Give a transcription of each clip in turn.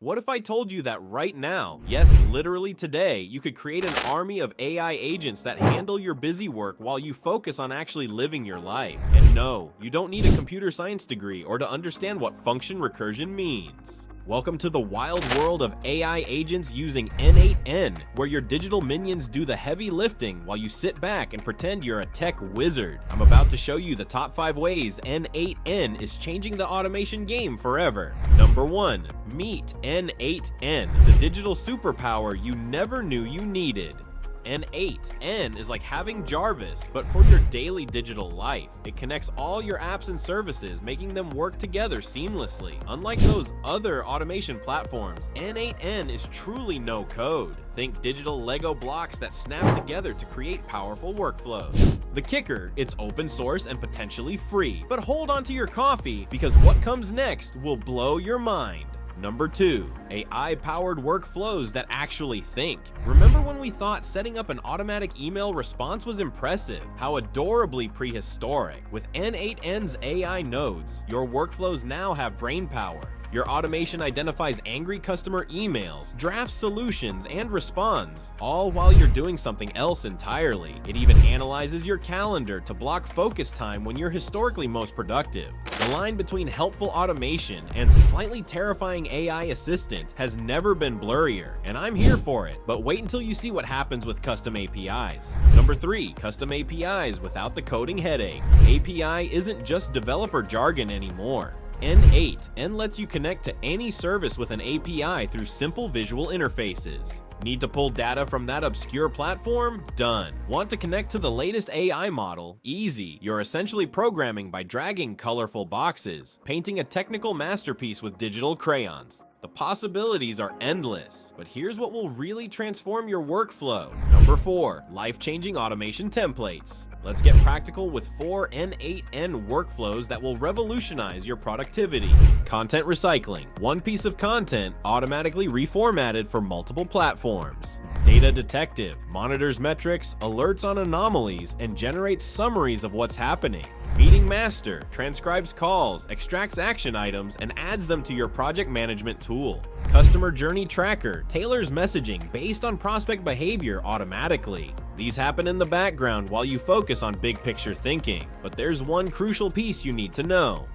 What if I told you that right now, yes, literally today, you could create an army of AI agents that handle your busy work while you focus on actually living your life? And no, you don't need a computer science degree or to understand what function recursion means. Welcome to the wild world of AI agents using N8N, where your digital minions do the heavy lifting while you sit back and pretend you're a tech wizard. I'm about to show you the top 5 ways N8N is changing the automation game forever. Number 1. Meet N8N, the digital superpower you never knew you needed. N8N is like having Jarvis, but for your daily digital life. It connects all your apps and services, making them work together seamlessly. Unlike those other automation platforms, N8N is truly no code. Think digital Lego blocks that snap together to create powerful workflows. The kicker, it's open source and potentially free. But hold on to your coffee, because what comes next will blow your mind. Number 2. AI-powered workflows that actually think. Remember when we thought setting up an automatic email response was impressive? How adorably prehistoric. With N8N's AI nodes, your workflows now have brain power. Your automation identifies angry customer emails, drafts solutions, and responds, all while you're doing something else entirely. It even analyzes your calendar to block focus time when you're historically most productive. The line between helpful automation and slightly terrifying AI assistant has never been blurrier, and I'm here for it. But wait until you see what happens with custom APIs. Number 3. Custom APIs without the coding headache. API isn't just developer jargon anymore. N8N lets you connect to any service with an API through simple visual interfaces. Need to pull data from that obscure platform? Done. Want to connect to the latest AI model? Easy. You're essentially programming by dragging colorful boxes, painting a technical masterpiece with digital crayons. The possibilities are endless, but here's what will really transform your workflow. Number 4. Life-changing automation templates. Let's get practical with 4 N8N workflows that will revolutionize your productivity. Content recycling. One piece of content automatically reformatted for multiple platforms. Data detective. Monitors metrics, alerts on anomalies, and generates summaries of what's happening. Meeting master. Transcribes calls, extracts action items, and adds them to your project management tool. Customer journey tracker. Tailors messaging based on prospect behavior automatically. These happen in the background while you focus on big picture thinking, but there's one crucial piece you need to know.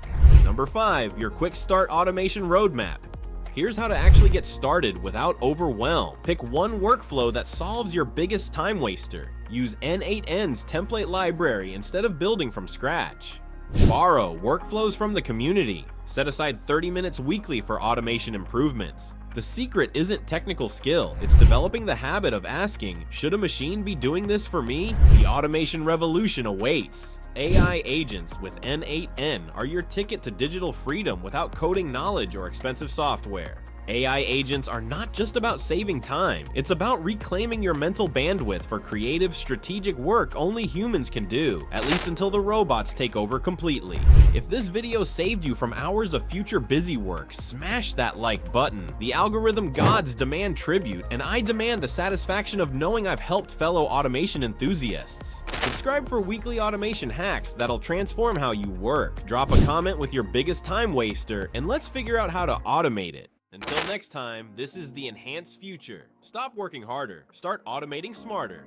Number 5. Your quick start automation roadmap. Here's how to actually get started without overwhelm. Pick one workflow that solves your biggest time waster. Use N8N's template library instead of building from scratch. Borrow workflows from the community. Set aside 30 minutes weekly for automation improvements. The secret isn't technical skill, it's developing the habit of asking, should a machine be doing this for me? The automation revolution awaits. AI agents with N8N are your ticket to digital freedom without coding knowledge or expensive software. AI agents are not just about saving time, it's about reclaiming your mental bandwidth for creative, strategic work only humans can do, at least until the robots take over completely. If this video saved you from hours of future busy work, smash that like button. The algorithm gods demand tribute, and I demand the satisfaction of knowing I've helped fellow automation enthusiasts. Subscribe for weekly automation hacks that'll transform how you work. Drop a comment with your biggest time waster, and let's figure out how to automate it. Until next time, this is the enhanced future. Stop working harder, start automating smarter.